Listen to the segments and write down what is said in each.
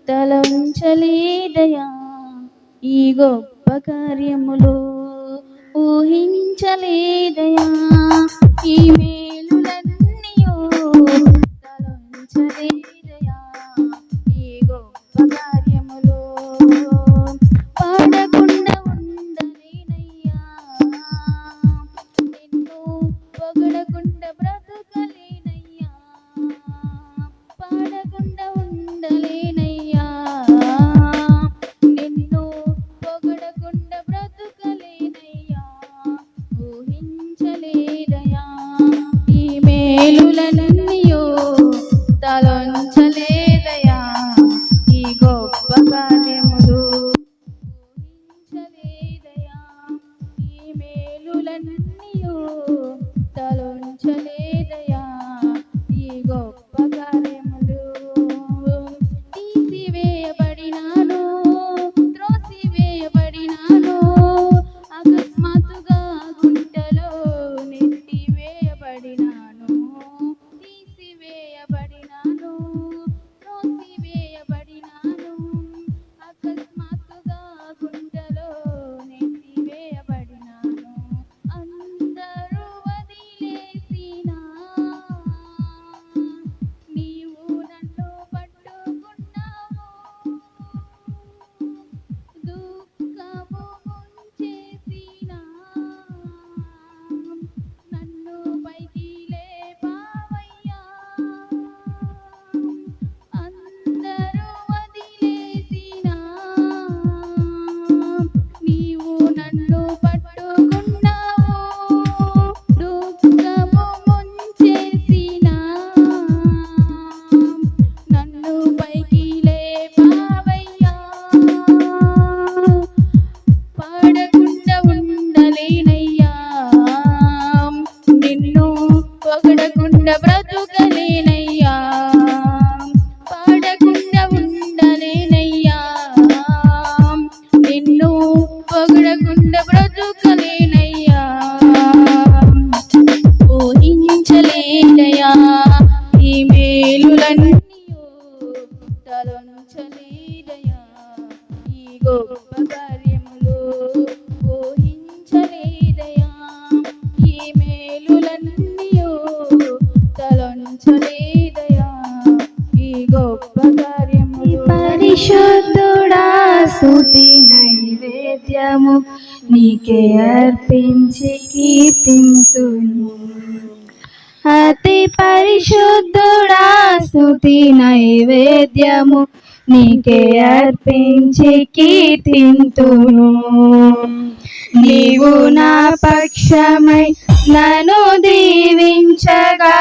తలంచలేదయా ఈ గొప్ప కార్యములు ఊహించలేదయా ఈ మేలులన్నీయో తలంచలేదయా ఈ గొప్ప కార్యములు పాడకుండా ఉండలేనయ్యా నిన్ను పొగడకుండా బ్రతుకలేనయ్యా పాడకుండా ఉండలేనయ్యా నిన్ను పొగడకుండా బ్రతుకలేనయ్యా ఊహించలేదయా ఈ మేలులన్నీయో తలంచలేదయా ఈ గొప్ప కార్యములు ఊహించలేదయా ఈ మేలులన్నీయో తలంచలేదయా ఈ గొప్ప కార్యములు తీసివేయబడినాను త్రోసివేయబడినాను అకస్మాత్తుగా గుంటలో నెట్టివేయబడినాను తీసివేయబడినాను త్రోసివేయబడినాను అకస్మాత్తుగా గుంటలో నెట్టివేయబడినాను అందరూ వదిలేసినా నీవు నన్ను పట్టుకున్నావు దుఃఖము ముంచేసినా నన్ను పైకి లేపావయ్యా అందరూ వదిలేసినా నీవు నన్ను పట్టుకున్నావు దుఃఖము ముంచేసినా నన్ను పైకి లేపావయ్యా పాడకుండా ఉండలేనయ్యా నిన్ను పొగడకుండా బ్రతుకలేనయ్యా పాడకుండా ఉండలేనయ్యా నిన్ను పొగడకుండా బ్రతుకలేనయ్యా ఊహించలేదయా ఈ మేలులన్నీయో తలంచలేదయా ఈ గొప్ప కార్యములు ఊహించలేదయా ఈ మేలులన్నీయో తలంచలేదయా ఈ గొప్ప కార్యములు పరిశుద్ధుడా స్తుతి నైవేద్యము నీకే అర్పించి కీర్తింతును అతి పరిశుద్ధుడా స్తుతి నైవేద్యము నీకే అర్పించి కీర్తింతును నీవు నా పక్షమై నన్ను దీవించగా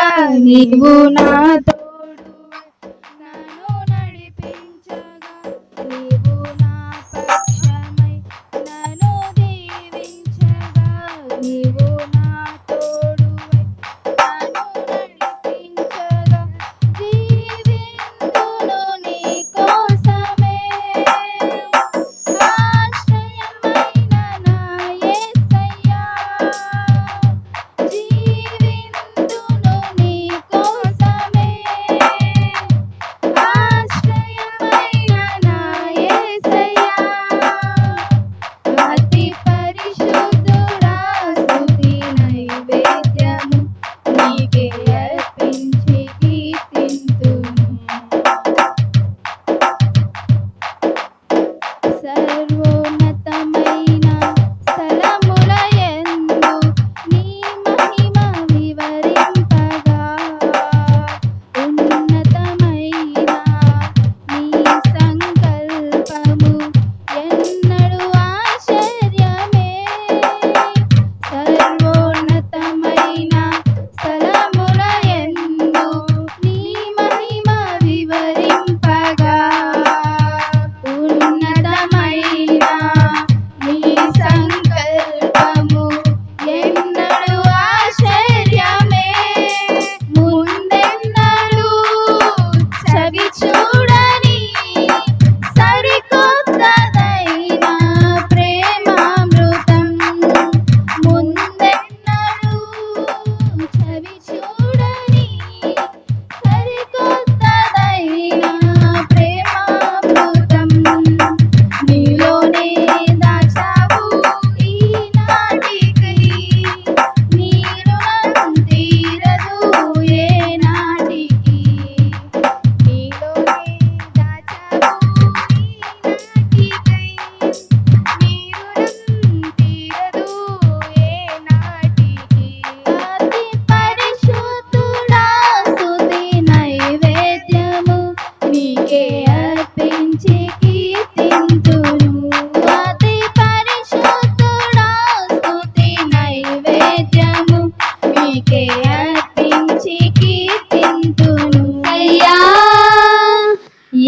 నీవు నా తోడు నన్ను నడిపించగా నీవు నా పక్షమై నన్ను దీవించగా నీవు నా తోడువై నన్ను నడిపించగా జీవింతును నీ కోసమే ఆశ్రయమైన నా యేసయ్యా జీవింతును నీ కోసమే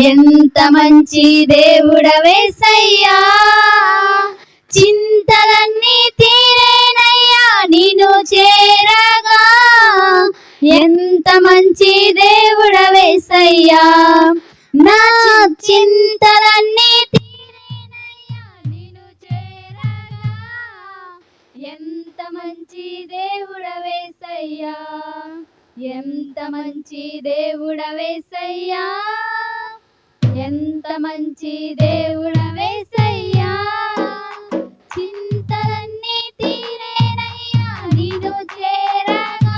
ఎంత మంచి దేవుడవేసయ్యా, చింతలన్నీ తీరేనయ్యా నిన్ను చేరగా. ఎంత మంచి దేవుడవేసయ్యా, నా చింతలన్నీ తీరేనయ్యా నిన్ను చేరగా. ఎంత మంచి దేవుడవేసయ్యా, ఎంత మంచి దేవుడవేసయ్యా, ఎంత మంచి దేవుడవేసయ్యా, చింతలన్నీ తీరేనయ్యా నిన్ను చేరగా.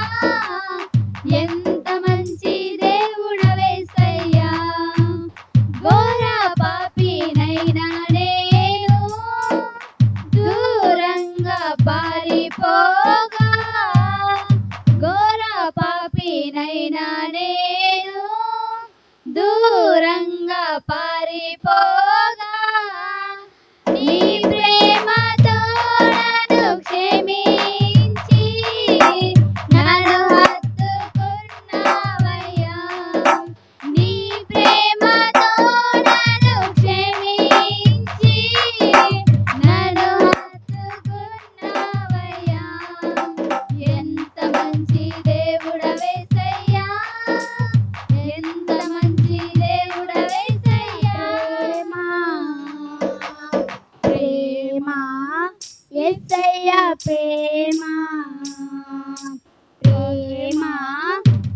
ఎంత మంచి దేవుడవేసయ్యా, ఘోర పాపినైనా నేను దూరంగా పారిపోగా. ఘోర పాపినైనా నేను దూరంగా పారిపోగా. నీ ప్రేమతో నన్ను క్షమించి నన్ను హత్తుకున్నావయ్యా. నీ ప్రేమతో నన్ను క్షమించి నన్ను హత్తుకున్నావయ్యా. ఎంత మంచి దేవుడవేసయ్యా, ఎంత మంచి దేవుడవేసయ్యా. ప్రేమ యేసయ్యా, ప్రేమ ప్రేమ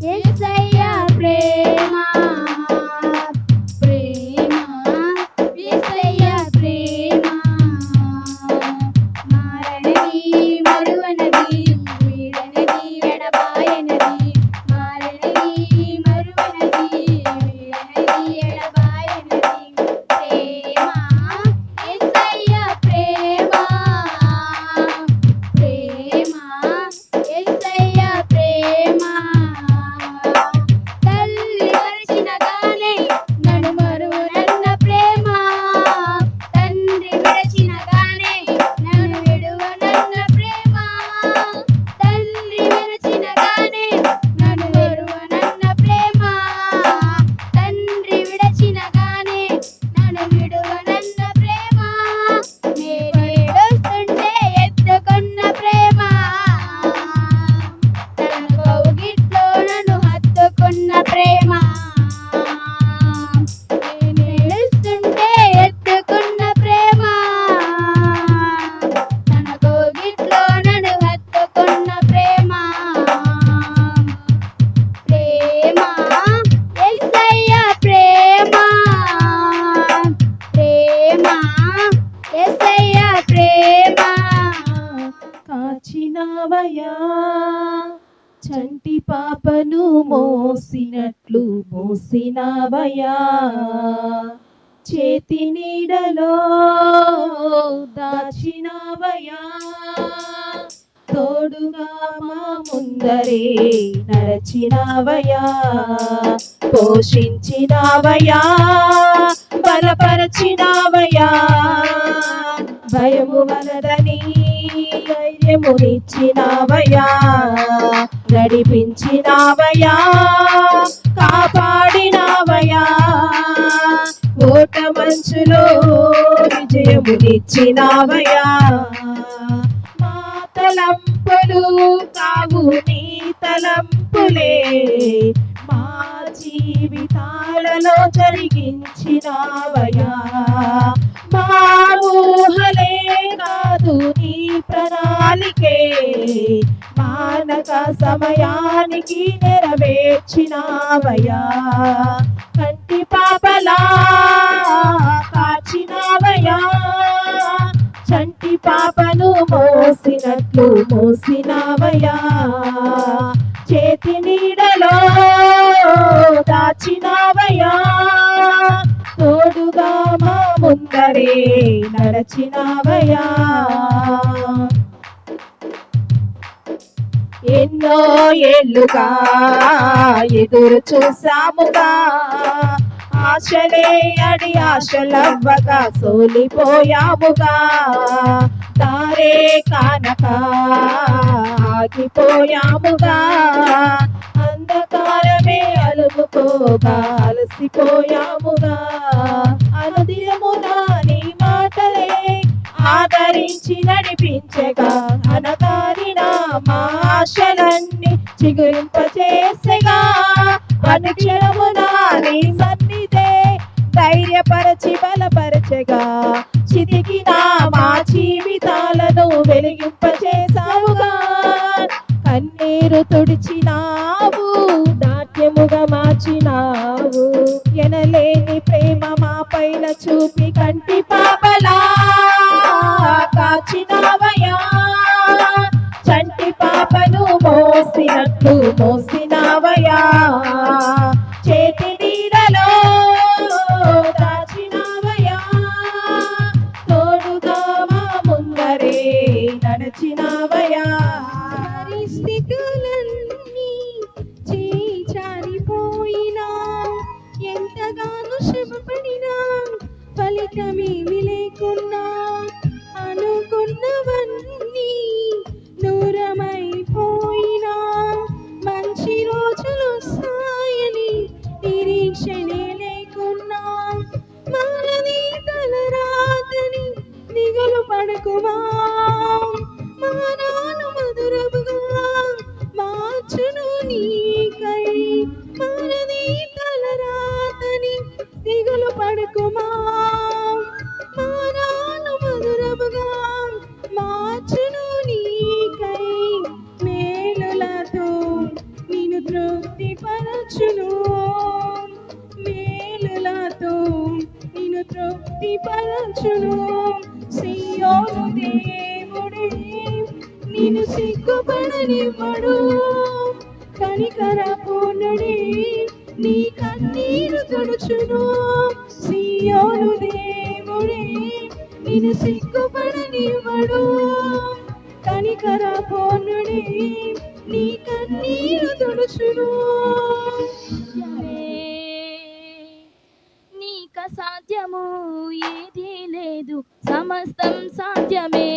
యేసయ్యా, ప్రేమ ప్రేమ యేసయ్యా, ప్రేమ మారనిది మరువనది వీడనిది ఎడబాయనది. మారనిది మరువనది వీడనిది ఎడబాయనది. ప్రేమ యేసయ్యా, ప్రేమ ప్రేమ యేసయ్యా, ప్రేమ. తల్లి మరచిన గానే నన్ను మరువనన్న ప్రేమ, తండ్రి విడచిన గానే నన్ను విడువనన్న ప్రేమ. తండ్రి విడచిన గానే నన్ను విడువనన్న ప్రేమ, తండ్రి విడచిన గానే నన్ను విడువనన్న ప్రేమ. నేనేడుస్తుంటే ఎత్తుకున్న ప్రేమ, తన కౌగిట్లో నన్ను హత్తుకున్న ప్రేమ. నేనేడుస్తుంటే ఎత్తుకున్న ప్రేమ, తన కౌగిట్లో నన్ను హత్తుకున్న ప్రేమ. ప్రేమ యేసయ్యా, ప్రేమ ప్రేమ యేసయ్యా, ప్రేమ. కాచినావయ్యా, చంటి పాపను మోసినట్లు మోసినావయ్యా. చేతి నీడలో దాచినావయ్యా, తోడుగా మా ముందరే నడచినావయ్యా. పోషించినావయ్యా, బలపరచినావయ్యా. భయము వలదని ధైర్యమునిచ్చినావయ్యా. నడిపించినావయ్యా, కాపాడినావయ్యా. ఓట మంచులో విజయమునిచ్చినావయ్యా. మా తలంపులు కావు నీ తలంపులే, మా జీవితాలలో జరిగించినావయ్యా. మా ఊహలే కాదు నీ ప్రణాళికే, మానక సమయానికి నెరవేర్చినావయ్యా. కంటి పాపలా కాచినావయ్యా, చంటి పాపను మోసినట్లు మోసినావయ్యా. చేతి నీడలో దాచినావయ్యా, తోడుగా మా ముందరే నడచినావయ్యా. ఎన్నో ఏళ్ళుగా ఎదురు చూసాముగా, ఆశలే అడి ఆశలవ్వగా సోలిపోయాముగా. తారే కానక ఆగిపోయాముగా, అంధకారమే అలుముకోగా అలసిపోయాముగా అనుదినముగా నీ మాటలే ఆదరించి నడిపించగా అనగారిన మా ఆశలన్నీ చిగురింపచేసగా అనుక్షణమున నీ సన్నిధే ధైర్యపరచి బలపరచగా చితికిన మా జీవితాలను వెలిగింపచేసావుగా కన్నీరు తుడిచినావు నాట్యముగా మార్చినావు ఎనలేని ప్రేమ మా పైన చూపి కంటి పాపలా కాచినావయా చంటి పాపను మోసినట్టు మోసినావయా చేతి నీడలో దాచినావయా తోడుగా మా ముందరే నడచినావయా పరిస్థితులన్నీ చేజారిపోయినా ఎంతగానో శ్రమపడినా ఫలితమేమి లేకున్నా అనుకున్నవన్నీ దూరమైపోయినా మంచి రోజులు వస్తాయని నిరీక్షణే లేకున్నా మనది తలరాతని దిగులు పడకుమా మానాను మధురముగా మార్చును నీకై మనది తలరాతని దిగులు పడకుమా మానాను మధురముగా మార్చును నీకై మేలులతో నిన్ను తృప్తిపరచును మేలులతో నిన్ను తృప్తిపరచును సియోను దేవుడే నిన్ను సిగ్గుపడనివ్వడు కనికర పూర్ణుడే నీ కన్నీరు తుడుచును సియోను దేవుడే నిన్ను సిగ్గుపడనివ్వడు కనికర పూర్ణుడే నీ కన్నీరు తుడుచును నీక సాధ్యము ఏది లేదు సమస్తం సాధ్యమే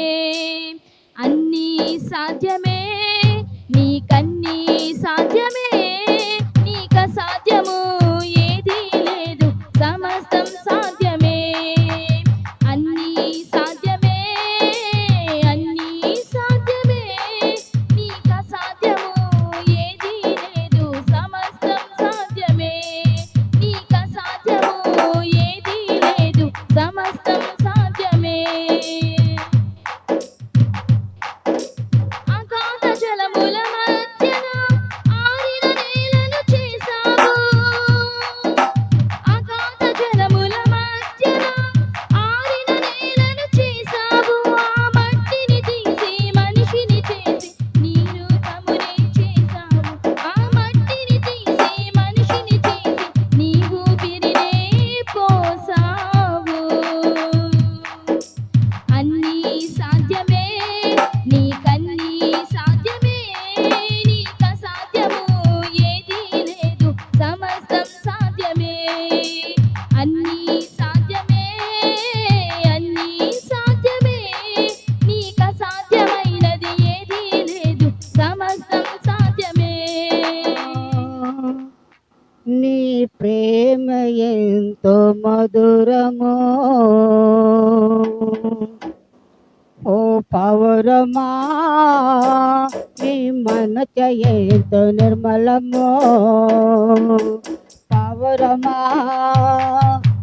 అన్నీ సాధ్యమే నీకన్నీ సాధ్యమే నీక సాధ్యము ఏది లేదు సమస్తం సాధ్యమే అన్నీ సాధ్యమే అన్నీ సాధ్యమే నీక సాధ్యము ఏది లేదు సమస్తం సాధ్యమే నీక సాధ్యము ఏది లేదు సమస్తం సాధ్యమే అగాధ జలముల మధ్యన ఆరిన నేలను చేశావు అగాధ జలముల మధ్యన ఆరిన నేలను చేశావు ఆ మట్టిని తీసి మనిషిని చేసి నీ రూపమునే చేశావు ఆ మట్టిని తీసి మనిషిని చేసి నీ ఊపిరినే పోసావు అన్నీ సాధ్యమే నీకన్నీ సాధ్యమే నీక సాధ్యము ఏది లేదు సమస్తం సాధ్యమే అన్నీ సాధ్యమే అన్నీ సాధ్యమే నీక సాధ్యమైనది ఏది లేదు సమస్తం సాధ్యమే నీ ప్రేమ ఎంతో మధురమో ఓ పౌరమా నీ మనస ఎంతో నిర్మలమో పౌరమా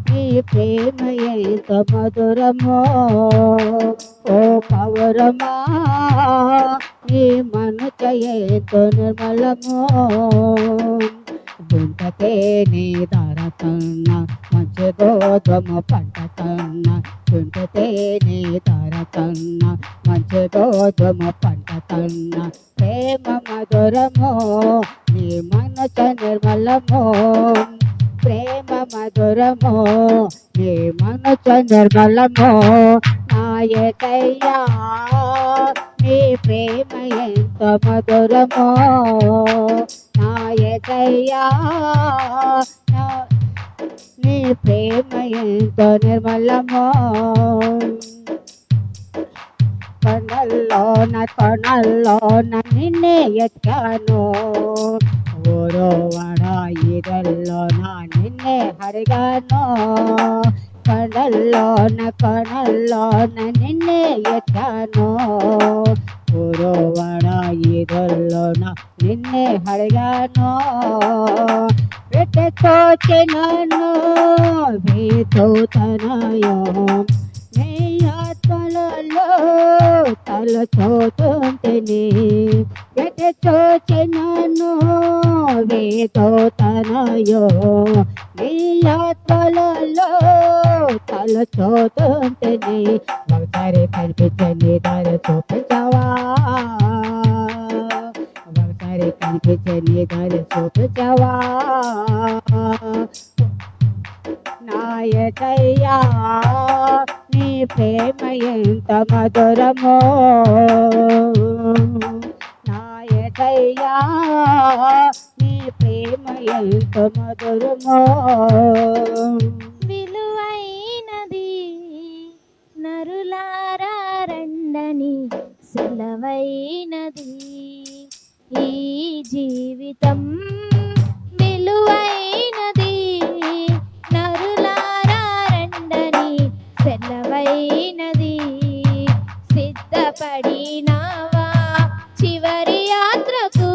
నీ ప్రేమ ఎంతో మధురమో ఓ పౌరమా నీ మనస ఎంతో నిర్మలమో గుంటకే నీ ధర కన్నా మంచి గోధుమ పంట కన్నా గుంటకే నీ ధర కన్నా మంచి గోధుమ పంట కన్నా ప్రేమ మధురమో నీ మనస నిర్మలమో ప్రేమ మధురమో నీ మనస నిర్మలమో నాయకయ్యా నీ ప్రేమ ఎంత మధురమో నాయకయ్యా నీ ప్రేమ ఎంత నిర్మలమో కొనల్లోన నిన్నే ఎత్తాను ఓ కురువడ ఈదల్లోన నిన్నే అడిగాను, కడల్లోన నిన్నే ఎత్తాను. కురువడ ఈదల్లోన నిన్నే అడిగాను, పెట్టెతోచి నన్ను వేతోతనయో. నీ ఆత్మలలో తలచోతుంటిని, పెట్టెతోచి నన్ను వేతోతనయో. నీ ఆత్మలలో తలచోతుంటిని, ఒకసారి కనిపించని దారి చూపించవా, ఒకసారి కనిపించని దారి చూపించవా. నా యేసయ్యా నీ ప్రేమ ఎంత మధురమో, నా యేసయ్యా నీ ప్రేమ ఎంత మధురమో. విలువైనది నరులారా రండని సెలవైనది ఈ జీవితం. విలువైనది నరులారా రండని సెలవైనది. సిద్ధపడినావా చివరి యాత్రకు,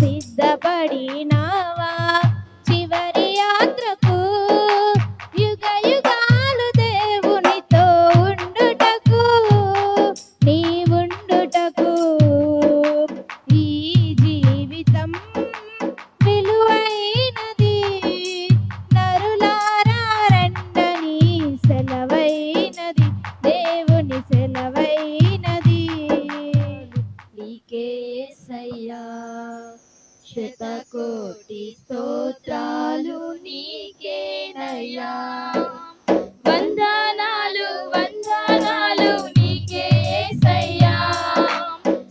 సిద్ధపడినావా చివరి యాత్రకు. యుగ యుగాలు దేవునితో ఉండుటకు, నీ ఉండుటకు. ఈ జీవితం విలువైనది నరులారా రండని సెలవైనది, దేవుని సెలవైనది. నీకేసయ్యా శతకోటి స్తోత్రాలు నీకేనయ్యా. వందనాలు వందనాలు నీకేసయ్యా,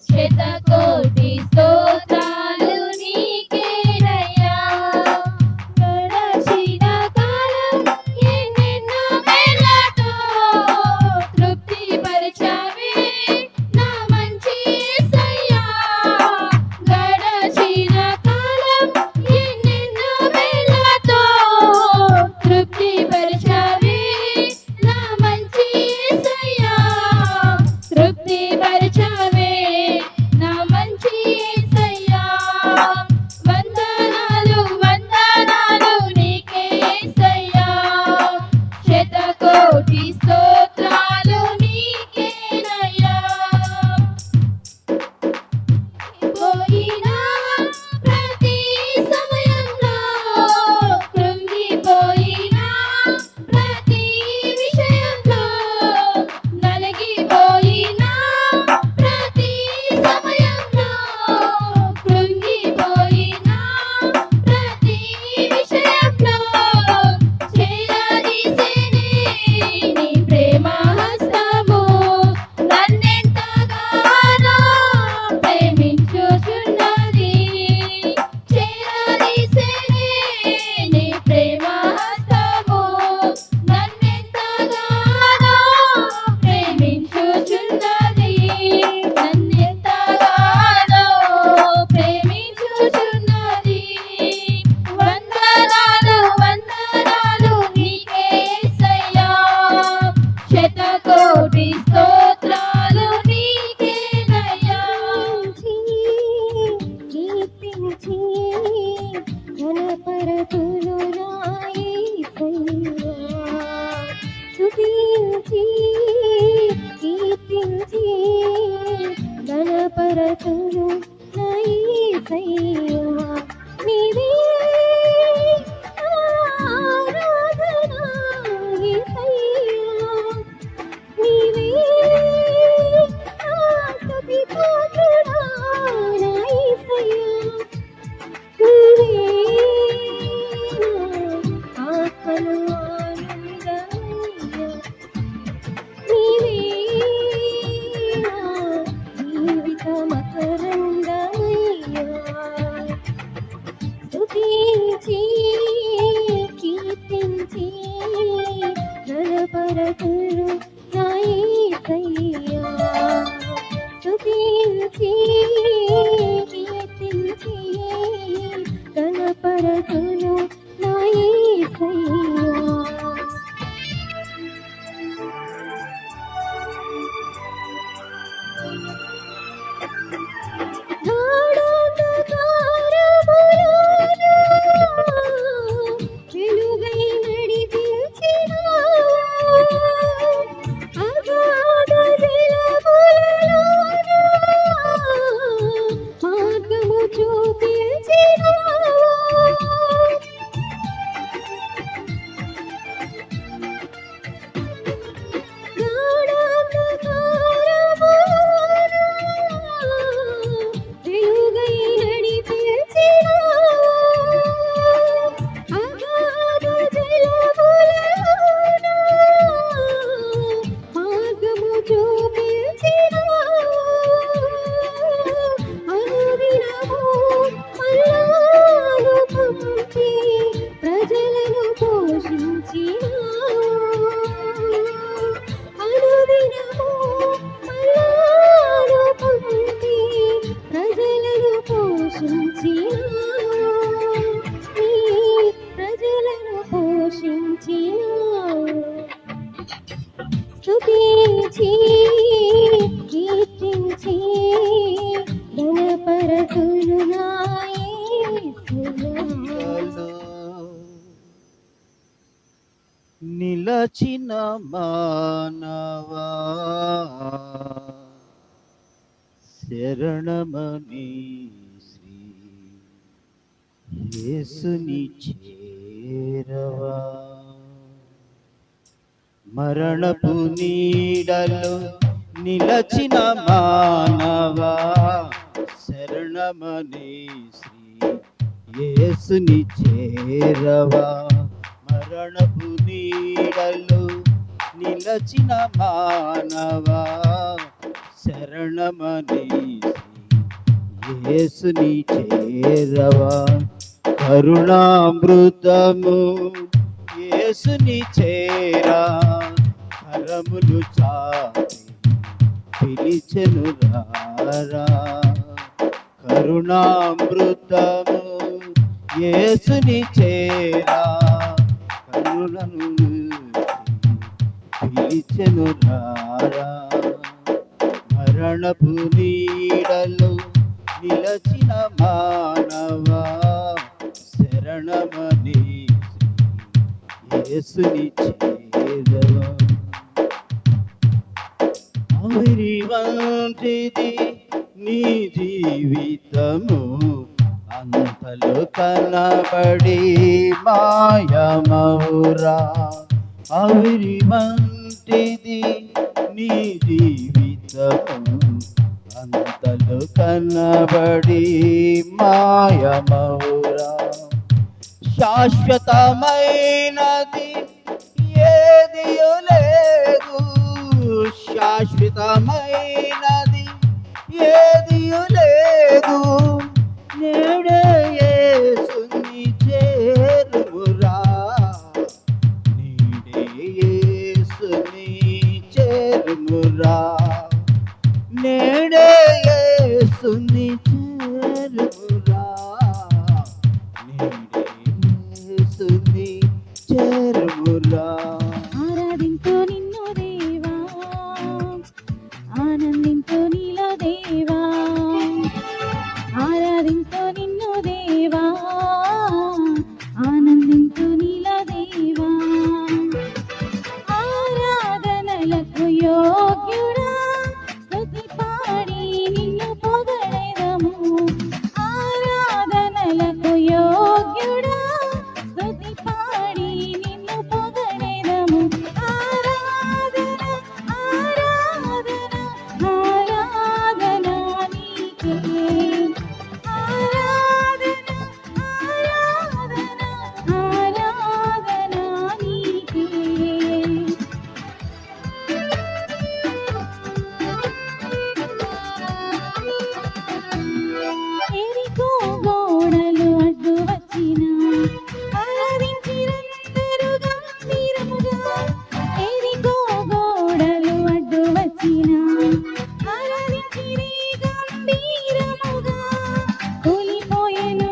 శతకోటి స్తోత్రాలు నీకేనయ్యా. గడచిన కాలం ఎన్నెన్నో మేళ్ళతో తృప్తిపరచావే నా మంచి యేసయ్యా. గడచిన కాలం ఎన్నెన్నో మేళ్ళతో తృప్తిపరచావే నా మంచి యేసయ్యా. తృప్తిపరచావే నా మంచి యేసయ్యా. వందనాలు వందనాలు నీకే యేసయ్యా, శతకోటి స్తోత్రాలు నీకేనయ్యా. పోయినా ప్రతి సమయంలో, కృంగిపోయినా ప్రతి విషయంలో, నలిగిపోయినా ప్రతి సమయంలో, కృంగిపోయినా ప్రతి విషయంలో, చేరదీసేనే నీ ప్రేమ హస్తము. నన్నెంతగానో ప్రేమించుచున్నది, చేరదీసేనే నీ ప్రేమ హస్తము. నన్నెంతగానో ప్రేమించుచున్నది, నన్నెంతగానో ప్రేమించుచున్నది. వందనాలు వందనాలు నీకే యేసయ్యా, శతకోటి స్తోత్రాలు నీకేనయ్యా. కీర్తించి ఘనపరతులు నా యేసయ్యా, స్తుతించి కీర్తించి ఘనపరతులు నా యేసయ్యా. నీవే ఆరాధన యేసయ్యా, నీవే స్తుతిపాత్రుడా నా యేసయ్యా. నీవే ఆత్మలో ఆనందమయ్యా, నీవే జీవిత మకరందమయ్యా. స్తుతించి కీర్తించి ఘనపరతులు నా యేసయ్యా, స్తుతించి కీర్తించి పోషించిన స్తుతించి కీర్తించి ఘనపరతును నా యేసునా. నిలచిన మానవా శరణమని శ్రీ యేసుని చేరవా. మరణపు నీడలో నిలచిన మానవా శరణమని శ్రీ యేసుని చేరవా. మరణపు నీడలో నిలచిన మానవా శరణమని యేసుని చేరవా. కరుణామృతము యేసుని చేరా కరములు చాపి పిలిచెను రారా. కరుణామృతము యేసుని చేరా కరుణను పిలిచెను రారా. మరణపు నీడలో నిలచిన మానవా శరణమని యేసుని చేరవా. ఆవిరి వంటిది నీ జీవితము అంతలో కనబడి మాయమౌరా. ఆవిరి వంటిది నీ జీవితము అంతలో కనబడి మాయమౌరా. శాశ్వతమైనది ఏదియు లేదు, శాశ్వతమైనది ఏదియు లేదు. నేడే యేసుని చేరురా, నేడే యేసుని చేరురా. నేడే యేసుని చేరురా, నేడే యేసుని చేరురా. ఆరాధించు నిన్ను దేవా, ఆనందించు నీలో దేవా. ఆరాధించు నిన్ను దేవా, ఆనందించు నీలో దేవా. ఆరాధనలకు యోగ్యుడా, స్తుతి పాడి నిన్ను పొగడెదము. ఆరాధనలకు యోగ్యుడా, స్తుతి పాడి నిన్ను పొగడెదము. ఆరాధన ఆరాధన ఆరాధన నీకే. ఆరాధన ఆరాధన ఆరాధన నీకే. ఎరికో గోడలు అడ్డు వచ్చిన ఆరాధించిరందరూ గంభీరముగా. ఎరికో గోడలు అడ్డు వచ్చిన ఆరాధించిరి గంభీరముగా. కూలిపోయెను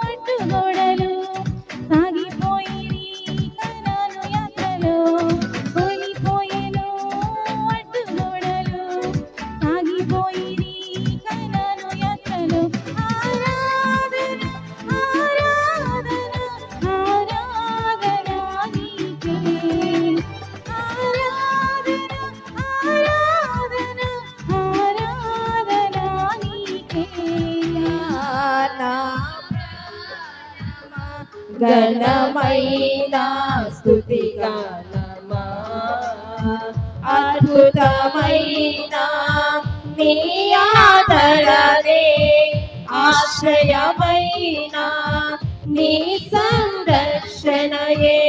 అడ్డు గోడలు, సాగిపోయిరి కనాను యాత్రలో. కూలిపోయెను అడ్డు గోడలు, సాగిపోయిరి కనాను యాత్రలో. ఆరాధన ఆరాధన ఆరాధన నీకే. ఆరాధన ఆరాధన ఆరాధన నీకే. నా ఘనమైన స్తుతి గానమా, అద్భుతమైన నీ ఆదరణే, ఆశ్రయమైన నీ సంరక్షణయే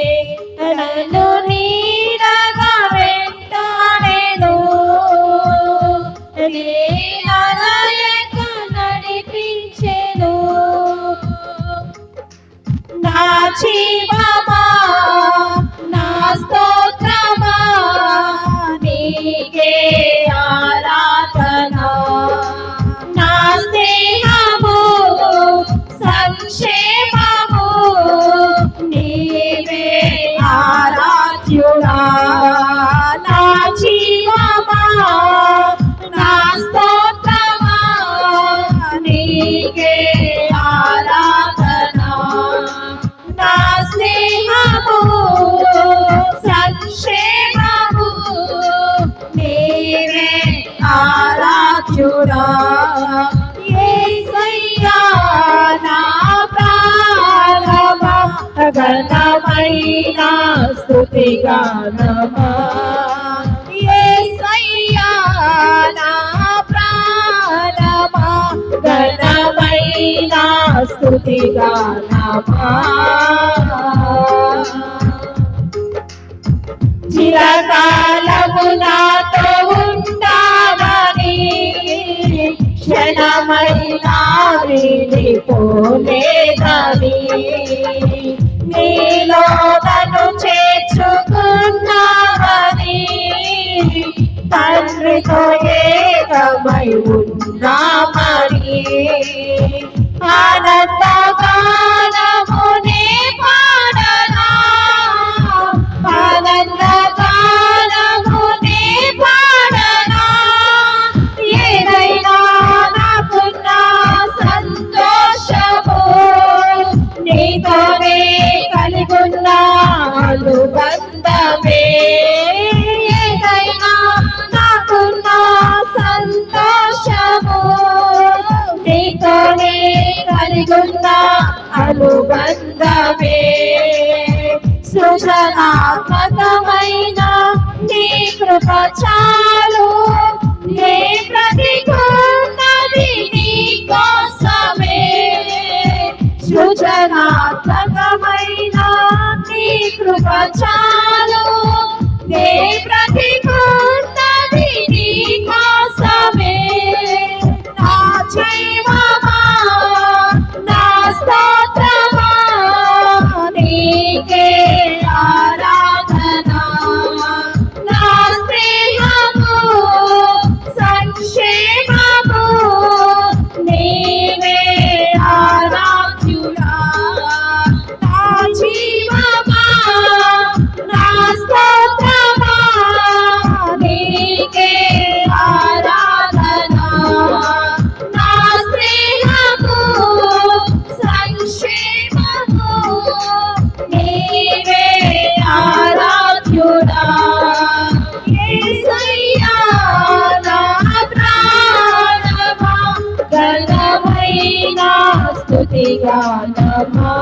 నన్ను నీడగా వెంటాడెను. నీ అలయక నడిపించెను. నా జీవమా నా స్తోత్రమా నీకే ఆరాధన. నా స్నేహము సంక్షేమము నీవే ఘనమైన స్తుతిగానమా యేసయ్యా నా ప్రాణమా ఘనమైన స్తుతిగానమా చిరకాలము నాతో ఉంటావని క్షణమైనా వెళ్ళిపోలేదని నీలో నన్ను చేర్చుకున్నావని తండ్రితో ఏకమై ఉన్నామని ఆనందగానమునే పాడనా ఆనందగానమునే పాడనా ఏదైనా నాకున్న సంతోషము నీతోనే కలిగున్న అనుబంధమే ఏదైనా నాకున్న సంతోషము నీతోనే కలిగున్న అనుబంధమే సృజనాత్మకమైన నీ కృప చాలు నే బ్రతికున్నది నీ కోసమే సృజనాత్మకమైన నీ కృప చాలు నే బ్రతికున్నది నీ కోసమే నా జీవమా నా స్తోత్రమా నీకే ఆరాధన నా స్నేహము సంక్షేమము నీవే ఆరాధ్యుడా నా జీవమా నా స్తోత్రమా నీకే ఆరాధన నా స్నేహము సంక్షేమము నీవే ఆరాధ్యుడా యేసయ్యా నా ప్రాణమా ఘనమైన స్తుతిగానమా